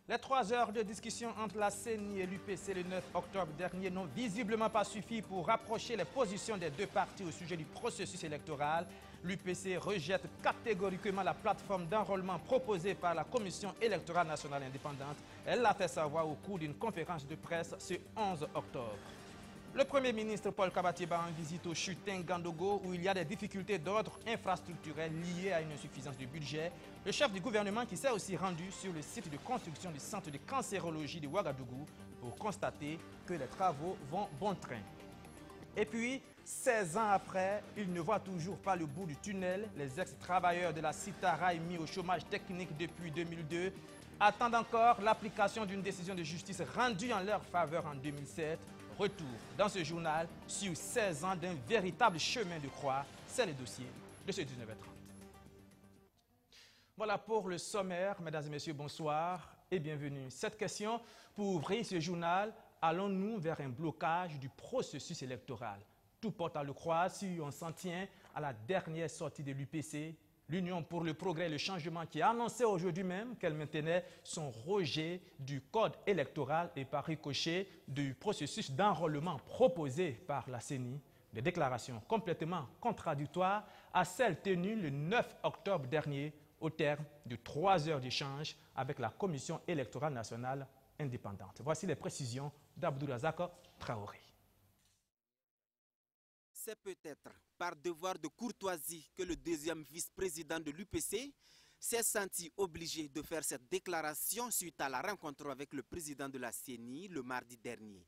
Les 3 heures de discussion entre la CENI et l'UPC le 9 octobre dernier n'ont visiblement pas suffi pour rapprocher les positions des deux partis au sujet du processus électoral. L'UPC rejette catégoriquement la plateforme d'enrôlement proposée par la Commission électorale nationale indépendante. Elle l'a fait savoir au cours d'une conférence de presse ce 11 octobre. Le Premier ministre Paul Kabatieba en visite au Chutin Gandogo où il y a des difficultés d'ordre infrastructurel liées à une insuffisance du budget. Le chef du gouvernement qui s'est aussi rendu sur le site de construction du centre de cancérologie de Ouagadougou pour constater que les travaux vont bon train. Et puis, 16 ans après, il ne voit toujours pas le bout du tunnel. Les ex-travailleurs de la Citaraï mis au chômage technique depuis 2002 attendent encore l'application d'une décision de justice rendue en leur faveur en 2007. Retour dans ce journal sur 16 ans d'un véritable chemin de croix. C'est le dossier de ce 19h30. Voilà pour le sommaire. Mesdames et messieurs, bonsoir et bienvenue. Cette question, pour ouvrir ce journal, allons-nous vers un blocage du processus électoral? Tout porte à le croire si on s'en tient à la dernière sortie de l'UPC, l'Union pour le progrès et le changement, qui a annoncé aujourd'hui même qu'elle maintenait son rejet du code électoral et par ricochet du processus d'enrôlement proposé par la CENI. Des déclarations complètement contradictoires à celles tenues le 9 octobre dernier au terme de 3 heures d'échange avec la Commission électorale nationale indépendante. Voici les précisions d'Abdourazak Traoré. C'est peut-être par devoir de courtoisie que le deuxième vice-président de l'UPC s'est senti obligé de faire cette déclaration suite à la rencontre avec le président de la CENI le mardi dernier.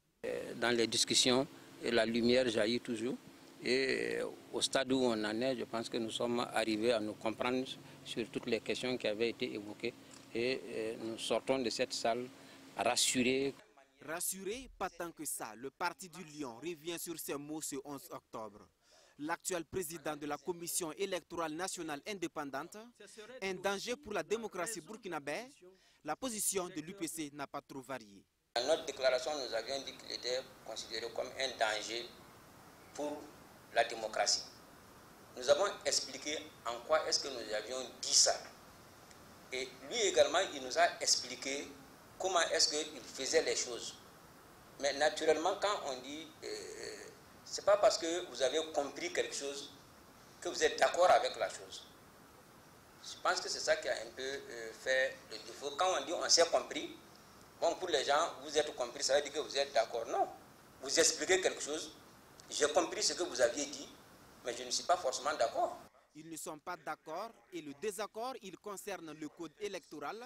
Dans les discussions, la lumière jaillit toujours. Et au stade où on en est, je pense que nous sommes arrivés à nous comprendre sur toutes les questions qui avaient été évoquées. Et nous sortons de cette salle rassurés. Rassuré, pas tant que ça, le parti du Lion revient sur ses mots ce 11 octobre. L'actuel président de la Commission électorale nationale indépendante, un danger pour la démocratie burkinabé, la position de l'UPC n'a pas trop varié. Dans notre déclaration, nous avions dit qu'il était considéré comme un danger pour la démocratie. Nous avons expliqué en quoi est-ce que nous avions dit ça. Et lui également, il nous a expliqué comment est-ce qu'il faisait les choses. Mais naturellement, quand on dit, ce n'est pas parce que vous avez compris quelque chose que vous êtes d'accord avec la chose. Je pense que c'est ça qui a un peu fait le défaut. Quand on dit on s'est compris, bon, pour les gens, vous êtes compris, ça veut dire que vous êtes d'accord. Non, vous expliquez quelque chose, j'ai compris ce que vous aviez dit, mais je ne suis pas forcément d'accord. Ils ne sont pas d'accord et le désaccord, il concerne le code électoral.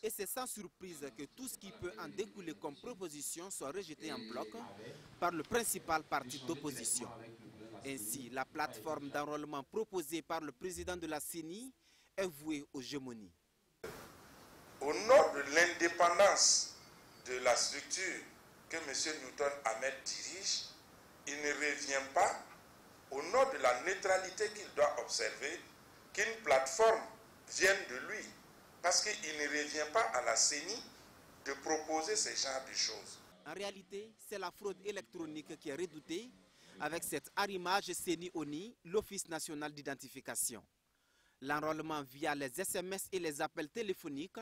Et c'est sans surprise que tout ce qui peut en découler comme proposition soit rejeté en bloc par le principal parti d'opposition. Ainsi, la plateforme d'enrôlement proposée par le président de la CENI est vouée aux gémonies. Au nom de l'indépendance de la structure que M. Newton Ahmed dirige, il ne revient pas, au nom de la neutralité qu'il doit observer, qu'une plateforme vienne de lui. Parce qu'il ne revient pas à la CENI de proposer ce genre de choses. En réalité, c'est la fraude électronique qui est redoutée avec cet arrimage CENI-ONI, l'Office national d'identification. L'enrôlement via les SMS et les appels téléphoniques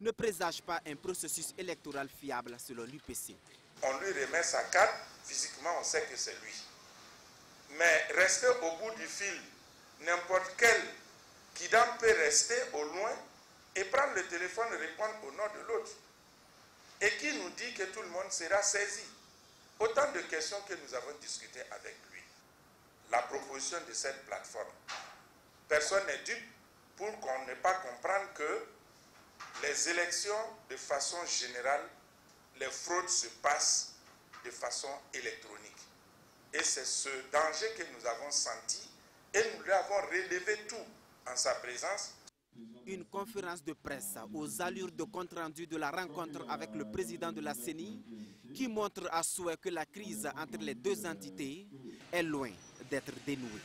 ne présage pas un processus électoral fiable selon l'UPC. On lui remet sa carte, physiquement on sait que c'est lui. Mais rester au bout du fil, n'importe quel kidam peut rester au loin et prendre le téléphone et répondre au nom de l'autre. Et qui nous dit que tout le monde sera saisi? Autant de questions que nous avons discutées avec lui. La proposition de cette plateforme. Personne n'est dupe pour qu'on n'ait pas comprendre que les élections, de façon générale, les fraudes se passent de façon électronique. Et c'est ce danger que nous avons senti et nous l'avons relevé tout en sa présence. Une conférence de presse aux allures de compte-rendu de la rencontre avec le président de la CENI qui montre à souhait que la crise entre les deux entités est loin d'être dénouée.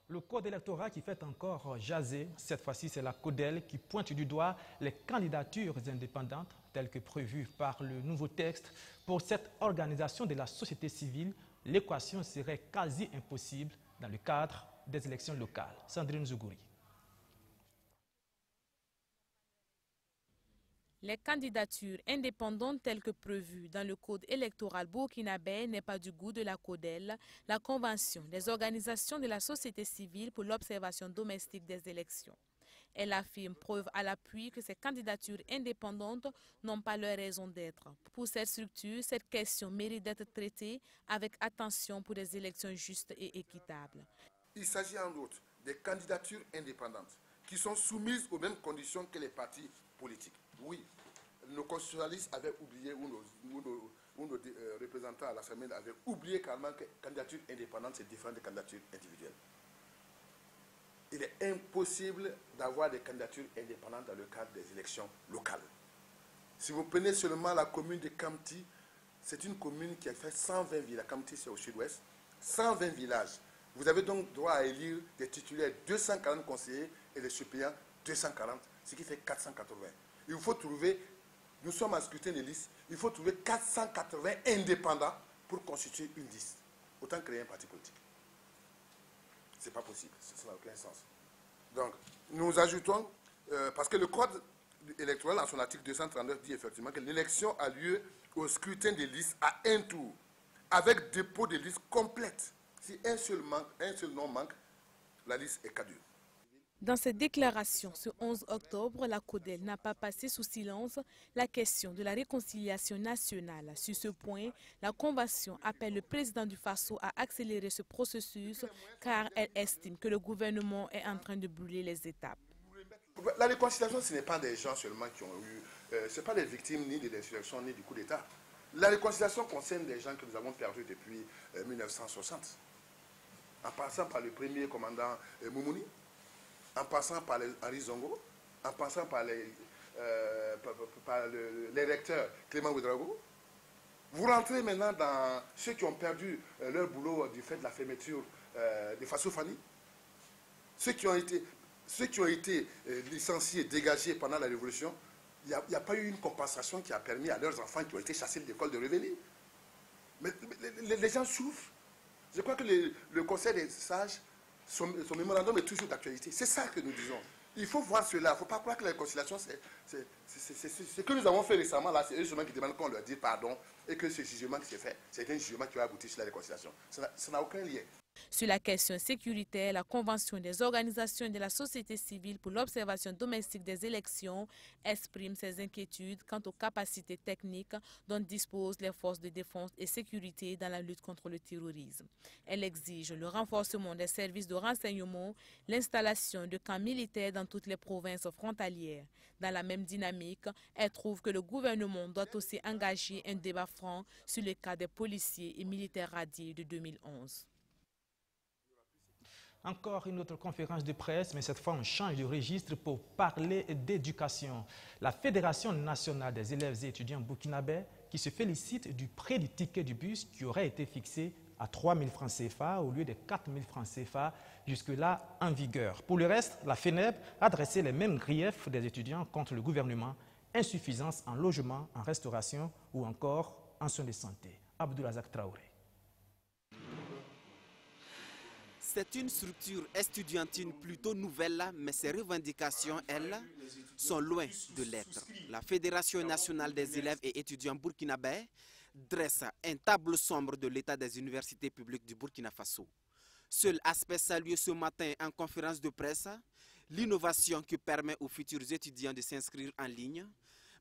Le code électoral qui fait encore jaser, cette fois-ci c'est la CODEL qui pointe du doigt les candidatures indépendantes telles que prévues par le nouveau texte. Pour cette organisation de la société civile, l'équation serait quasi impossible dans le cadre des élections locales. Sandrine Zougouri. Les candidatures indépendantes telles que prévues dans le code électoral burkinabé n'est pas du goût de la CODEL, la Convention des organisations de la société civile pour l'observation domestique des élections. Elle affirme, preuve à l'appui, que ces candidatures indépendantes n'ont pas leur raison d'être. Pour cette structure, cette question mérite d'être traitée avec attention pour des élections justes et équitables. Il s'agit en outre des candidatures indépendantes qui sont soumises aux mêmes conditions que les partis politiques. Oui, nos constitutionnalistes avaient oublié, ou nos représentants à l'Assemblée avaient oublié carrément que candidature indépendante, c'est différent des candidatures individuelles. Il est impossible d'avoir des candidatures indépendantes dans le cadre des élections locales. Si vous prenez seulement la commune de Kamti, c'est une commune qui a fait 120 villages. Kamti, c'est au sud-ouest. 120 villages. Vous avez donc droit à élire des titulaires 240 conseillers et des suppléants 240, ce qui fait 480. Il faut trouver, nous sommes à scrutin de liste, il faut trouver 480 indépendants pour constituer une liste. Autant créer un parti politique. Ce n'est pas possible, ça n'a aucun sens. Donc, nous ajoutons, parce que le code électoral, en son article 239, dit effectivement que l'élection a lieu au scrutin des listes à un tour, avec dépôt de liste complète. Si un seul nom manque, la liste est caduque. Dans cette déclaration, ce 11 octobre, la CODEL n'a pas passé sous silence la question de la réconciliation nationale. Sur ce point, la Convention appelle le président du Faso à accélérer ce processus car elle estime que le gouvernement est en train de brûler les étapes. La réconciliation, ce n'est pas des gens seulement qui ont eu... ce n'est pas des victimes ni de l'insurrection ni du coup d'État. La réconciliation concerne des gens que nous avons perdus depuis 1960. En passant par le premier commandant Moumouni, en passant par Henri Zongo, en passant par les recteurs Clément Ouedraogo. Vous rentrez maintenant dans ceux qui ont perdu leur boulot du fait de la fermeture de Faso Fani, ceux qui ont été licenciés, dégagés pendant la Révolution. Il n'y a pas eu une compensation qui a permis à leurs enfants qui ont été chassés de l'école de revenir. Mais les gens souffrent. Je crois que le Conseil des sages, son mémorandum est toujours d'actualité. C'est ça que nous disons. Il faut voir cela. Il ne faut pas croire que la réconciliation, c'est ce que nous avons fait récemment, là, c'est eux seulement qui demandent qu'on leur dise pardon et que ce jugement qui s'est fait, c'est un jugement qui va aboutir sur la réconciliation. Ça n'a aucun lien. Sur la question sécuritaire, la Convention des organisations de la société civile pour l'observation domestique des élections exprime ses inquiétudes quant aux capacités techniques dont disposent les forces de défense et sécurité dans la lutte contre le terrorisme. Elle exige le renforcement des services de renseignement, l'installation de camps militaires dans toutes les provinces frontalières. Dans la même dynamique, elle trouve que le gouvernement doit aussi engager un débat franc sur le cas des policiers et militaires radiés de 2011. Encore une autre conférence de presse, mais cette fois on change de registre pour parler d'éducation. La Fédération nationale des élèves et étudiants burkinabés qui se félicite du prix du ticket du bus qui aurait été fixé à 3 000 francs CFA au lieu de 4 000 francs CFA jusque-là en vigueur. Pour le reste, la FENEB a dressé les mêmes griefs des étudiants contre le gouvernement, insuffisance en logement, en restauration ou encore en soins de santé. Abdoulazak Traoré. C'est une structure estudiantine plutôt nouvelle, mais ses revendications, elles, sont loin de l'être. La Fédération nationale des élèves et étudiants burkinabés dresse un tableau sombre de l'état des universités publiques du Burkina Faso. Seul aspect salué ce matin en conférence de presse, l'innovation qui permet aux futurs étudiants de s'inscrire en ligne,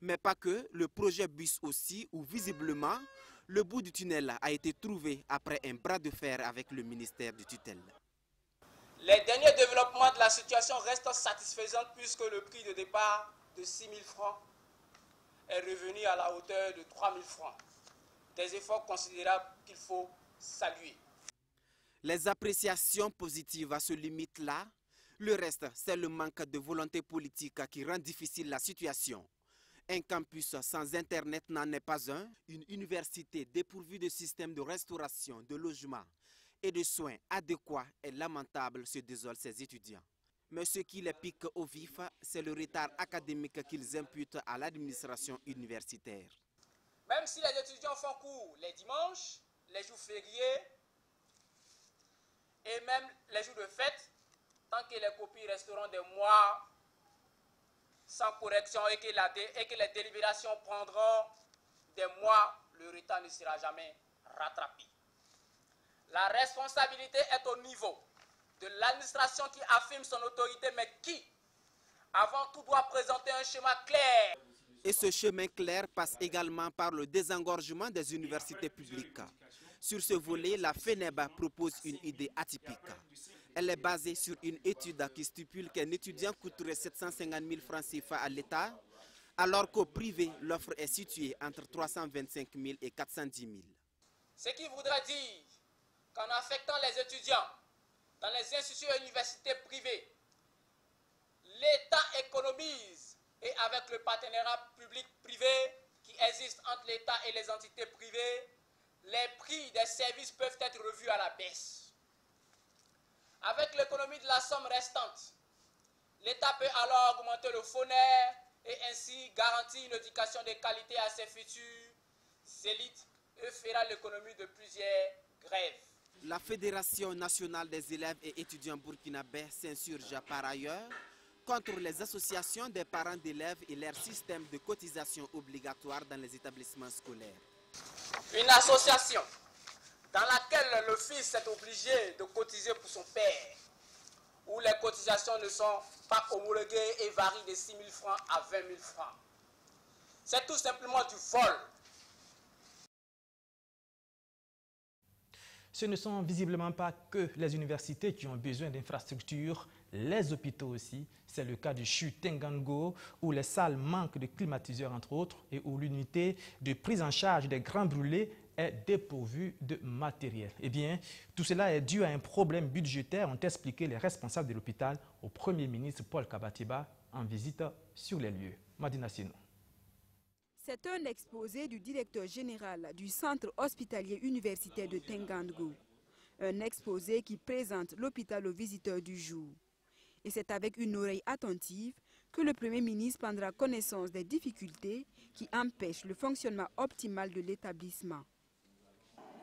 mais pas que, le projet BUS aussi, où visiblement, le bout du tunnel a été trouvé après un bras de fer avec le ministère du tutelle. Les derniers développements de la situation restent satisfaisants puisque le prix de départ de 6 000 francs est revenu à la hauteur de 3 000 francs. Des efforts considérables qu'il faut saluer. Les appréciations positives se limitent là. Le reste, c'est le manque de volonté politique qui rend difficile la situation. Un campus sans Internet n'en est pas un. Une université dépourvue de système de restauration, de logement et de soins adéquats et lamentables se désolent ses étudiants. Mais ce qui les pique au vif, c'est le retard académique qu'ils imputent à l'administration universitaire. Même si les étudiants font cours les dimanches, les jours fériés et même les jours de fête, tant que les copies resteront des mois sans correction et que les délibérations prendront des mois, le retard ne sera jamais rattrapé. La responsabilité est au niveau de l'administration qui affirme son autorité, mais qui, avant tout, doit présenter un schéma clair. Et ce chemin clair passe également par le désengorgement des universités publiques. Sur ce volet, la FENEB propose une idée atypique. Elle est basée sur une étude qui stipule qu'un étudiant coûterait 750 000 francs CFA à l'État, alors qu'au privé, l'offre est située entre 325 000 et 410 000. Ce qui voudrait dire qu'en affectant les étudiants dans les institutions et universités privées, l'État économise, et avec le partenariat public-privé qui existe entre l'État et les entités privées, les prix des services peuvent être revus à la baisse. Avec l'économie de la somme restante, l'État peut alors augmenter le fonds et ainsi garantir une éducation de qualité à ses futurs élites et fera l'économie de plusieurs grèves. La Fédération nationale des élèves et étudiants burkinabés s'insurge par ailleurs contre les associations des parents d'élèves et leur système de cotisation obligatoire dans les établissements scolaires. Une association dans laquelle le fils est obligé de cotiser pour son père, où les cotisations ne sont pas homologuées et varient de 6 000 francs à 20 000 francs. C'est tout simplement du vol. Ce ne sont visiblement pas que les universités qui ont besoin d'infrastructures, les hôpitaux aussi. C'est le cas du CHU Tengango, où les salles manquent de climatiseurs entre autres et où l'unité de prise en charge des grands brûlés est dépourvue de matériel. Eh bien, tout cela est dû à un problème budgétaire, ont expliqué les responsables de l'hôpital au Premier ministre Paul Kabatiba en visite sur les lieux. Madina Sino. C'est un exposé du directeur général du centre hospitalier universitaire de Tengango. Un exposé qui présente l'hôpital aux visiteurs du jour. Et c'est avec une oreille attentive que le Premier ministre prendra connaissance des difficultés qui empêchent le fonctionnement optimal de l'établissement.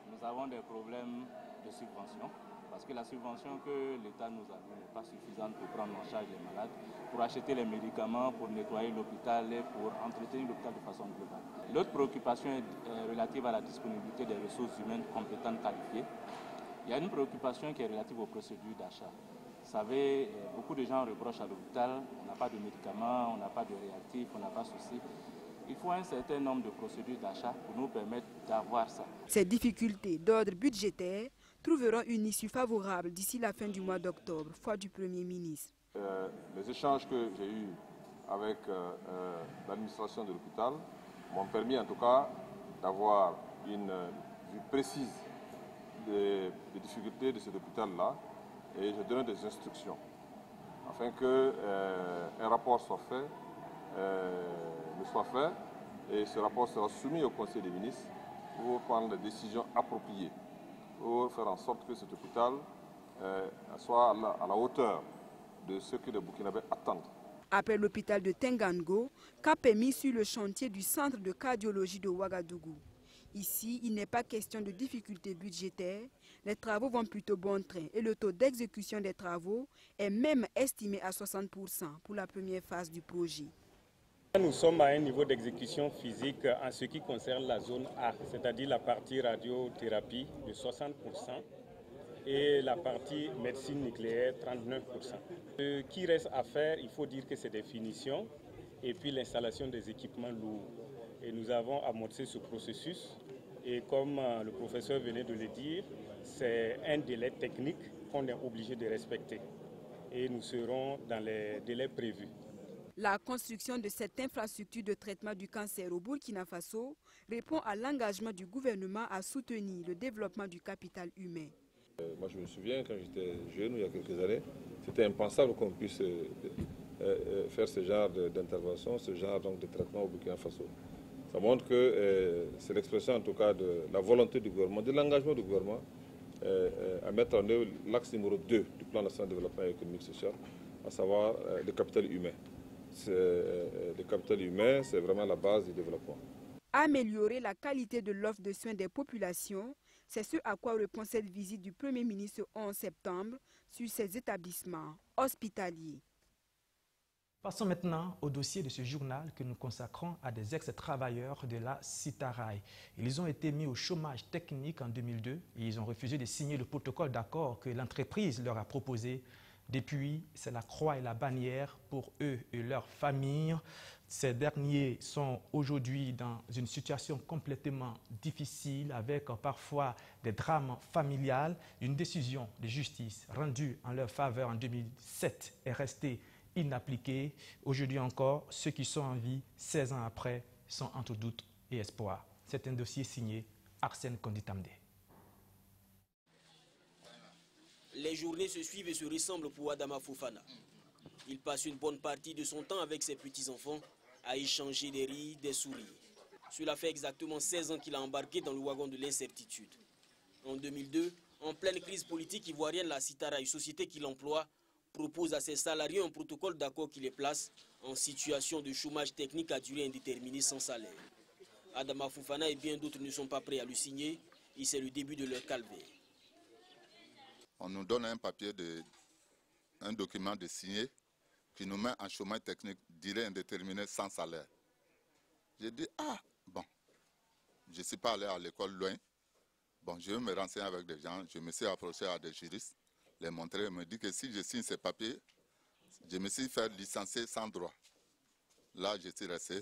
Nous avons des problèmes de subvention, parce que la subvention que l'État nous a donnée n'est pas suffisante pour prendre en charge les malades, pour acheter les médicaments, pour nettoyer l'hôpital et pour entretenir l'hôpital de façon globale. L'autre préoccupation est relative à la disponibilité des ressources humaines compétentes qualifiées. Il y a une préoccupation qui est relative aux procédures d'achat. Vous savez, beaucoup de gens reprochent à l'hôpital, on n'a pas de médicaments, on n'a pas de réactifs, on n'a pas ceci. Il faut un certain nombre de procédures d'achat pour nous permettre d'avoir ça. Ces difficultés d'ordre budgétaire trouveront une issue favorable d'ici la fin du mois d'octobre, foi du Premier ministre. Les échanges que j'ai eus avec l'administration de l'hôpital m'ont permis en tout cas d'avoir une vue précise des difficultés de cet hôpital-là et je donne des instructions afin qu'un rapport soit fait, et ce rapport sera soumis au Conseil des ministres pour prendre des décisions appropriées pour faire en sorte que cet hôpital soit à la hauteur de ce que les Burkinabés attendent. Après l'hôpital de Tengango, cap est mis sur le chantier du centre de cardiologie de Ouagadougou. Ici, il n'est pas question de difficultés budgétaires, les travaux vont plutôt bon train et le taux d'exécution des travaux est même estimé à 60% pour la première phase du projet. Nous sommes à un niveau d'exécution physique en ce qui concerne la zone A, c'est-à-dire la partie radiothérapie de 60% et la partie médecine nucléaire 39%. Ce qui reste à faire, il faut dire que c'est des finitions et puis l'installation des équipements lourds. Et nous avons amorcé ce processus et comme le professeur venait de le dire, c'est un délai technique qu'on est obligé de respecter et nous serons dans les délais prévus. La construction de cette infrastructure de traitement du cancer au Burkina Faso répond à l'engagement du gouvernement à soutenir le développement du capital humain. Moi je me souviens quand j'étais jeune, il y a quelques années, c'était impensable qu'on puisse faire ce genre d'intervention, ce genre de traitement au Burkina Faso. Ça montre que c'est l'expression en tout cas de la volonté du gouvernement, de l'engagement du gouvernement à mettre en œuvre l'axe numéro 2 du plan national de développement économique et social, à savoir le capital humain. Le capital humain, c'est vraiment la base du développement. Améliorer la qualité de l'offre de soins des populations, c'est ce à quoi répond cette visite du Premier ministre le 11 septembre sur ces établissements hospitaliers. Passons maintenant au dossier de ce journal que nous consacrons à des ex-travailleurs de la Citaraï. Ils ont été mis au chômage technique en 2002 et ils ont refusé de signer le protocole d'accord que l'entreprise leur a proposé. Depuis, c'est la croix et la bannière pour eux et leurs familles. Ces derniers sont aujourd'hui dans une situation complètement difficile avec parfois des drames familiales. Une décision de justice rendue en leur faveur en 2007 est restée inappliquée. Aujourd'hui encore, ceux qui sont en vie 16 ans après sont entre doute et espoir. C'est un dossier signé Arsène Konditamde. Les journées se suivent et se ressemblent pour Adama Fofana. Il passe une bonne partie de son temps avec ses petits-enfants à échanger des rires, des sourires. Cela fait exactement 16 ans qu'il a embarqué dans le wagon de l'incertitude. En 2002, en pleine crise politique ivoirienne, la Citaraï, société qui l'emploie, propose à ses salariés un protocole d'accord qui les place en situation de chômage technique à durée indéterminée sans salaire. Adama Fofana et bien d'autres ne sont pas prêts à le signer et c'est le début de leur calvaire. On nous donne un papier, un document de signer qui nous met en chômage technique durée indéterminée sans salaire. J'ai dit, ah, bon, je ne suis pas allé à l'école loin. Bon, je vais me renseigner avec des gens. Je me suis approché à des juristes, les montrer. Ils me disent que si je signe ces papiers, je me suis fait licencier sans droit. Là, je suis resté.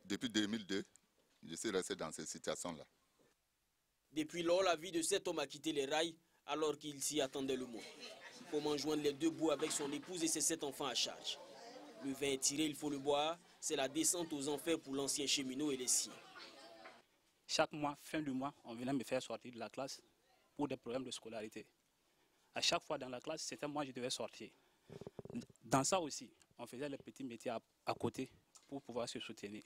Depuis 2002, je suis resté dans cette situation-là. Depuis lors, la vie de cet homme a quitté les rails alors qu'il s'y attendait le moins. Comment joindre les deux bouts avec son épouse et ses 7 enfants à charge? Le vin est tiré, il faut le boire. C'est la descente aux enfers pour l'ancien cheminot et les siens. Chaque mois, fin du mois, on venait me faire sortir de la classe pour des problèmes de scolarité. À chaque fois dans la classe, c'était moi qui devais sortir. Dans ça aussi, on faisait les petits métiers à côté pour pouvoir se soutenir.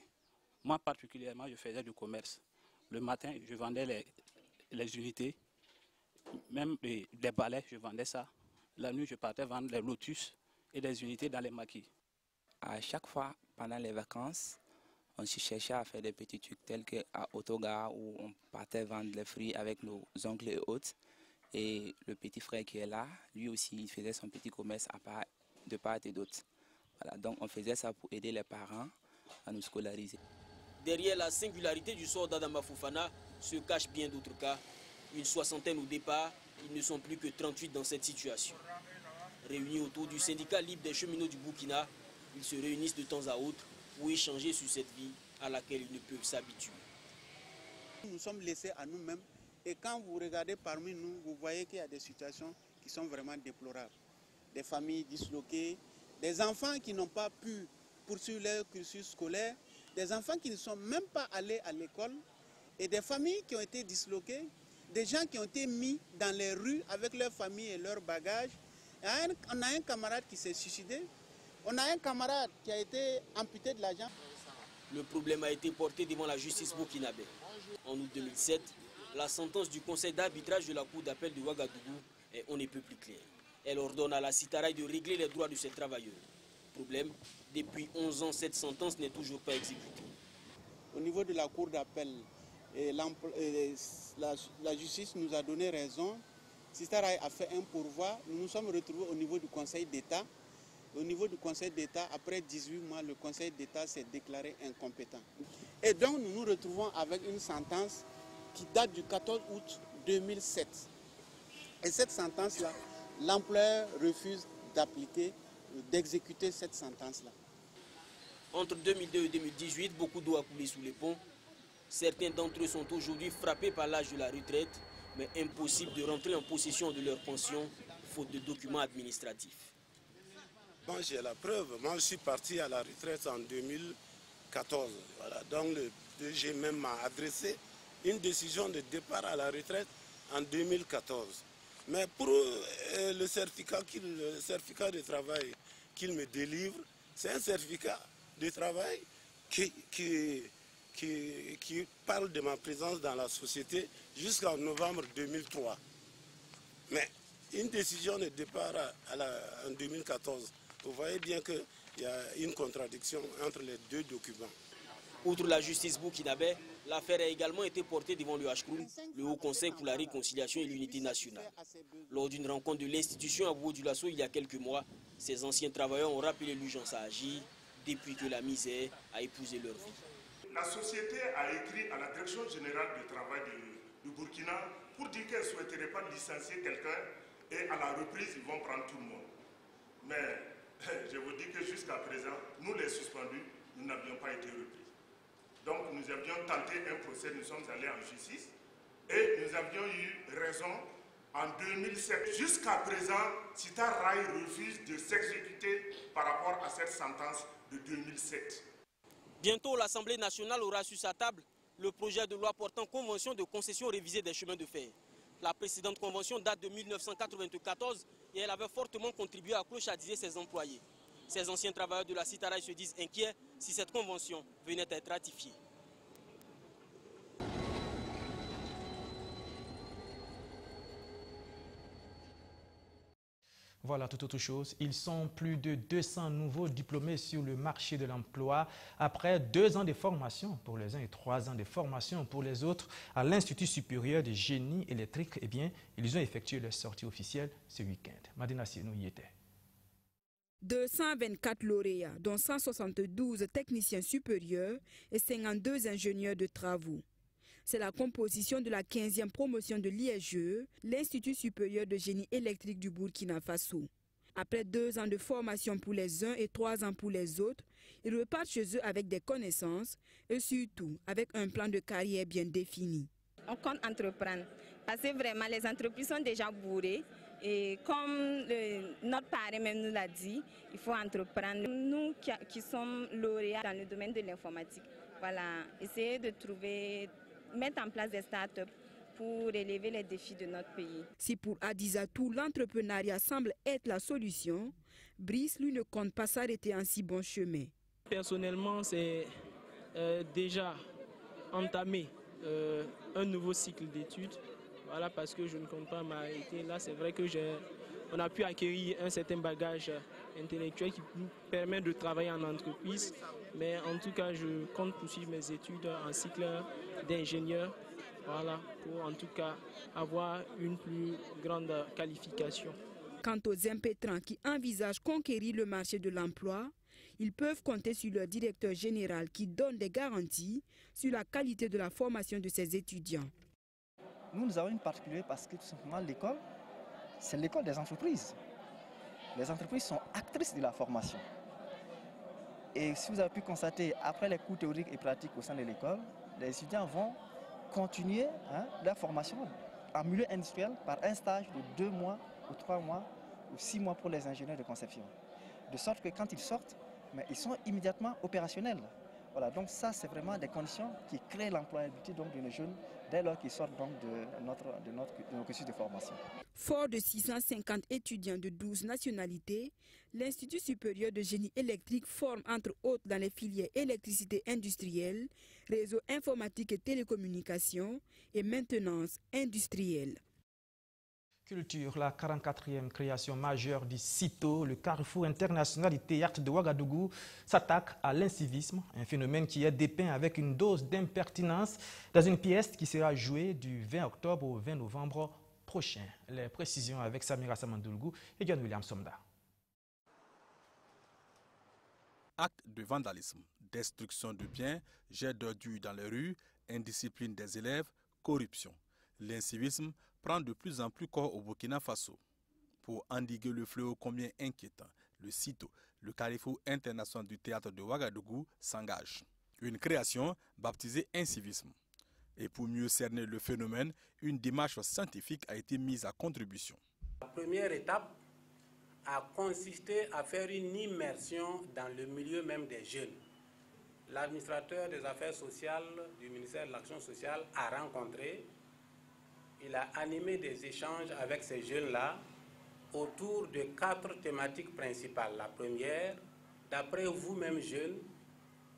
Moi particulièrement, je faisais du commerce. Le matin, je vendais les unités, même des balais, je vendais ça. La nuit, je partais vendre les lotus et des unités dans les maquis. À chaque fois, pendant les vacances, on se cherchait à faire des petits trucs tels qu'à Autogare où on partait vendre les fruits avec nos oncles et autres. Et le petit frère qui est là, lui aussi, il faisait son petit commerce de part et d'autre. Voilà, donc on faisait ça pour aider les parents à nous scolariser. Derrière la singularité du sort d'Adama Fofana se cachent bien d'autres cas. Une soixantaine au départ, ils ne sont plus que 38 dans cette situation. Réunis autour du syndicat libre des cheminots du Burkina, ils se réunissent de temps à autre pour échanger sur cette vie à laquelle ils ne peuvent s'habituer. Nous sommes laissés à nous-mêmes et quand vous regardez parmi nous, vous voyez qu'il y a des situations qui sont vraiment déplorables. Des familles disloquées, des enfants qui n'ont pas pu poursuivre leur cursus scolaire, des enfants qui ne sont même pas allés à l'école et des familles qui ont été disloquées, des gens qui ont été mis dans les rues avec leurs familles et leurs bagages. On a un camarade qui s'est suicidé, on a un camarade qui a été amputé de la jambe. Le problème a été porté devant la justice burkinabé. En août 2007, la sentence du conseil d'arbitrage de la cour d'appel de Ouagadougou est on ne peut plus claire. Elle ordonne à la Citaraï de régler les droits de ses travailleurs. Problème, depuis 11 ans, cette sentence n'est toujours pas exécutée. Au niveau de la cour d'appel, la justice nous a donné raison. Citaraï a fait un pourvoi. Nous nous sommes retrouvés au niveau du Conseil d'État. Au niveau du Conseil d'État, après 18 mois, le Conseil d'État s'est déclaré incompétent. Et donc nous nous retrouvons avec une sentence qui date du 14 août 2007. Et cette sentence-là, l'employeur refuse d'appliquer, d'exécuter cette sentence-là. Entre 2002 et 2018, beaucoup d'eau a coulé sous les ponts. Certains d'entre eux sont aujourd'hui frappés par l'âge de la retraite, mais impossible de rentrer en possession de leur pension, faute de documents administratifs. Bon, j'ai la preuve. Moi, je suis parti à la retraite en 2014. Voilà. Donc, le DG même m'a adressé une décision de départ à la retraite en 2014. Mais pour le certificat de travail qu'il me délivre, c'est un certificat de travail qui parle de ma présence dans la société jusqu'en novembre 2003. Mais une décision de départ en 2014, vous voyez bien qu'il y a une contradiction entre les deux documents. Outre la justice burkinabé, l'affaire a également été portée devant le HCROUM, le Haut Conseil pour la réconciliation et l'unité nationale. Lors d'une rencontre de l'institution à Bobo-Dioulasso il y a quelques mois, ces anciens travailleurs ont rappelé l'urgence à agir depuis que la misère a épousé leur vie. La société a écrit à la Direction générale du travail du Burkina pour dire qu'elle ne souhaiterait pas licencier quelqu'un et à la reprise, ils vont prendre tout le monde. Mais je vous dis que jusqu'à présent, nous les suspendus, nous n'avions pas été repris. Donc nous avions tenté un procès, nous sommes allés en justice et nous avions eu raison en 2007. Jusqu'à présent, Sita Rai refuse de s'exécuter par rapport à cette sentence de 2007. Bientôt, l'Assemblée nationale aura sur sa table le projet de loi portant convention de concession révisée des chemins de fer. La précédente convention date de 1994 et elle avait fortement contribué à clochadiser ses employés. Ces anciens travailleurs de la Sita Rai se disent inquiets si cette convention venait à être ratifiée. Voilà, toute autre chose. Ils sont plus de 200 nouveaux diplômés sur le marché de l'emploi après 2 ans de formation pour les uns et 3 ans de formation pour les autres à l'Institut supérieur de génie électrique. Eh bien, ils ont effectué leur sortie officielle ce week-end. Madina Sienou y était. 224 lauréats, dont 172 techniciens supérieurs et 52 ingénieurs de travaux. C'est la composition de la 15e promotion de l'ISGE, l'Institut supérieur de génie électrique du Burkina Faso. Après 2 ans de formation pour les uns et 3 ans pour les autres, ils repartent chez eux avec des connaissances et surtout avec un plan de carrière bien défini. On compte entreprendre parce que vraiment les entreprises sont déjà bourrées et comme notre parrain même nous l'a dit, il faut entreprendre. Nous qui sommes lauréats dans le domaine de l'informatique, voilà, essayer de mettre en place des startups pour relever les défis de notre pays. Si pour Adizatou, l'entrepreneuriat semble être la solution, Brice, lui, ne compte pas s'arrêter en si bon chemin. Personnellement, c'est déjà entamer un nouveau cycle d'études. Voilà, parce que je ne compte pas m'arrêter. Là, c'est vrai que on a pu acquérir un certain bagage intellectuel qui nous permet de travailler en entreprise. Mais en tout cas, je compte poursuivre mes études en cycle d'ingénieur, voilà, pour en tout cas avoir une plus grande qualification. Quant aux impétrants qui envisagent conquérir le marché de l'emploi, ils peuvent compter sur leur directeur général qui donne des garanties sur la qualité de la formation de ses étudiants. Nous avons une particularité parce que tout simplement l'école, c'est l'école des entreprises. Les entreprises sont actrices de la formation. Et si vous avez pu constater, après les cours théoriques et pratiques au sein de l'école, les étudiants vont continuer leur formation en milieu industriel par un stage de 2 mois ou 3 mois ou 6 mois pour les ingénieurs de conception. De sorte que quand ils sortent, mais ils sont immédiatement opérationnels. Voilà, donc ça c'est vraiment des conditions qui créent l'employabilité de nos jeunes dès lors qu'ils sortent donc de nos cursus de formation. Fort de 650 étudiants de 12 nationalités, l'Institut supérieur de génie électrique forme entre autres dans les filières électricité industrielle, réseau informatique et télécommunications et maintenance industrielle. Culture, la 44e création majeure du CITO, le carrefour international du théâtre de Ouagadougou, s'attaque à l'incivisme, un phénomène qui est dépeint avec une dose d'impertinence dans une pièce qui sera jouée du 20 octobre au 20 novembre prochain. Les précisions avec Samira Samandoulgou et John William Somda. Acte de vandalisme, destruction de biens, jet d'ordures dans les rues, indiscipline des élèves, corruption. L'incivisme prend de plus en plus corps au Burkina Faso. Pour endiguer le fléau combien inquiétant, le CITO, le carrefour international du théâtre de Ouagadougou, s'engage. Une création baptisée Incivisme. Et pour mieux cerner le phénomène, une démarche scientifique a été mise à contribution. La première étape a consisté à faire une immersion dans le milieu même des jeunes. L'administrateur des affaires sociales du ministère de l'Action sociale a rencontré. Il a animé des échanges avec ces jeunes-là autour de 4 thématiques principales. La première, d'après vous-même jeunes,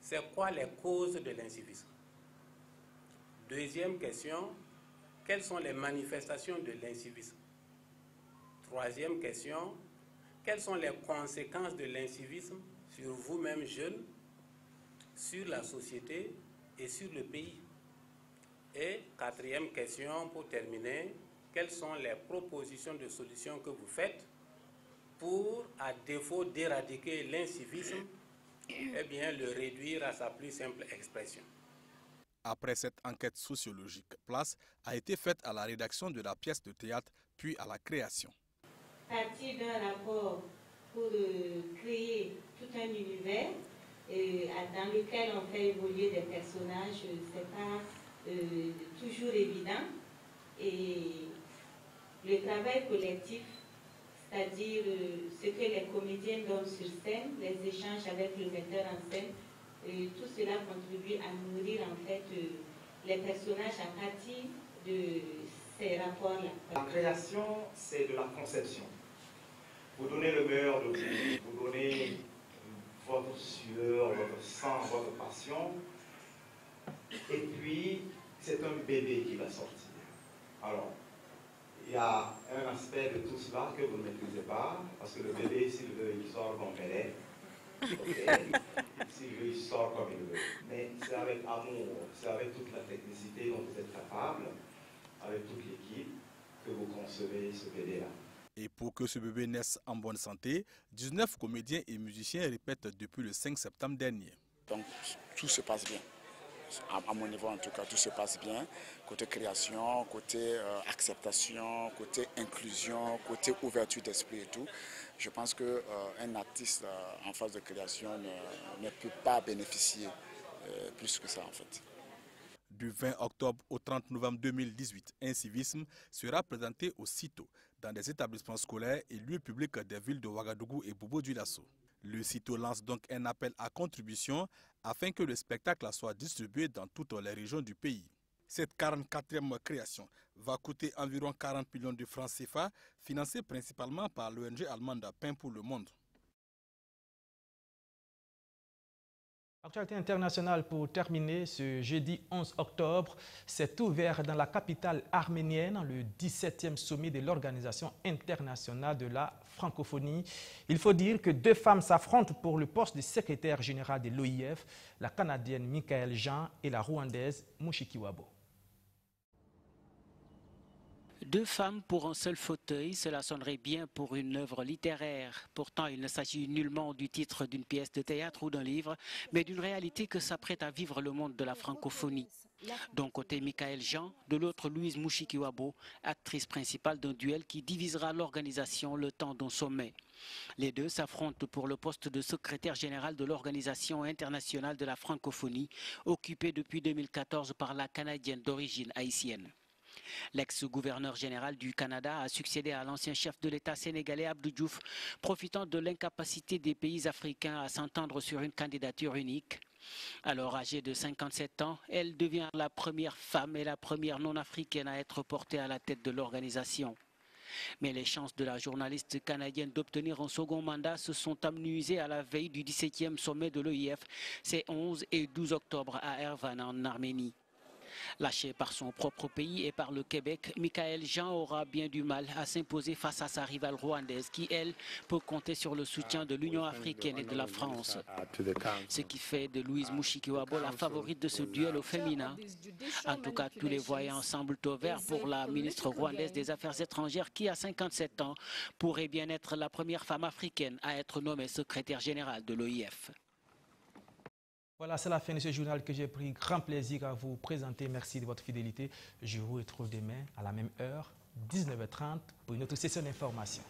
c'est quoi les causes de l'incivisme? Deuxième question, quelles sont les manifestations de l'incivisme? Troisième question, quelles sont les conséquences de l'incivisme sur vous-même jeunes? sur la société et sur le pays? Et quatrième question, pour terminer, quelles sont les propositions de solutions que vous faites pour, à défaut d'éradiquer l'incivisme, eh bien, le réduire à sa plus simple expression? Après cette enquête sociologique, place a été faite à la rédaction de la pièce de théâtre, puis à la création. Partir d'un rapport pour créer tout un univers dans lequel on fait évoluer des personnages, c'est pas toujours évident. Et le travail collectif, c'est-à-dire ce que les comédiens donnent sur scène, les échanges avec le metteur en scène, tout cela contribue à nourrir en fait les personnages à partir de ces rapports-là. La création, c'est de la conception. Vous donnez le meilleur de vous, vous donnez votre sueur, votre sang, votre passion, et puis c'est un bébé qui va sortir. Alors, il y a un aspect de tout cela que vous ne maîtrisez pas, parce que le bébé, s'il veut, il sort comme elle est. Okay. S'il veut, il sort comme il veut. Mais c'est avec amour, c'est avec toute la technicité dont vous êtes capable, avec toute l'équipe, que vous concevez ce bébé-là. Et pour que ce bébé naisse en bonne santé, 19 comédiens et musiciens répètent depuis le 5 septembre dernier. Donc tout se passe bien. À mon niveau en tout cas, tout se passe bien. Côté création, côté acceptation, côté inclusion, côté ouverture d'esprit et tout. Je pense qu'un artiste en phase de création ne peut pas bénéficier plus que ça en fait. Du 20 octobre au 30 novembre 2018, Incivisme sera présenté au CITO, dans des établissements scolaires et lieux publics des villes de Ouagadougou et Bobo-Dioulasso. Le CITO lance donc un appel à contribution afin que le spectacle soit distribué dans toutes les régions du pays. Cette 44e création va coûter environ 40 millions de francs CFA, financée principalement par l'ONG allemande Pain pour le Monde. Actualité internationale pour terminer, ce jeudi 11 octobre, s'est ouvert dans la capitale arménienne le 17e sommet de l'Organisation internationale de la francophonie. Il faut dire que deux femmes s'affrontent pour le poste de secrétaire général de l'OIF, la Canadienne Michaëlle Jean et la Rwandaise Mushikiwabo. Deux femmes pour un seul fauteuil, cela sonnerait bien pour une œuvre littéraire. Pourtant, il ne s'agit nullement du titre d'une pièce de théâtre ou d'un livre, mais d'une réalité que s'apprête à vivre le monde de la francophonie. D'un côté, Michaëlle Jean, de l'autre, Louise Mushikiwabo, actrice principale d'un duel qui divisera l'organisation le temps d'un sommet. Les deux s'affrontent pour le poste de secrétaire général de l'Organisation internationale de la francophonie, occupé depuis 2014 par la Canadienne d'origine haïtienne. L'ex-gouverneur général du Canada a succédé à l'ancien chef de l'État sénégalais Abdou Diouf, profitant de l'incapacité des pays africains à s'entendre sur une candidature unique. Alors âgée de 57 ans, elle devient la première femme et la première non-africaine à être portée à la tête de l'organisation. Mais les chances de la journaliste canadienne d'obtenir un second mandat se sont amenuisées à la veille du 17e sommet de l'OIF, ces 11 et 12 octobre à Erevan en Arménie. Lâchée par son propre pays et par le Québec, Michaëlle Jean aura bien du mal à s'imposer face à sa rivale rwandaise qui, elle, peut compter sur le soutien de l'Union africaine et de la France. Ce qui fait de Louise Mushikiwabo la favorite de ce duel au féminin. En tout cas, tous les voyants semblent au vert pour la ministre rwandaise des Affaires étrangères qui, à 57 ans, pourrait bien être la première femme africaine à être nommée secrétaire générale de l'OIF. Voilà, c'est la fin de ce journal que j'ai pris grand plaisir à vous présenter. Merci de votre fidélité. Je vous retrouve demain à la même heure, 19h30, pour une autre session d'information.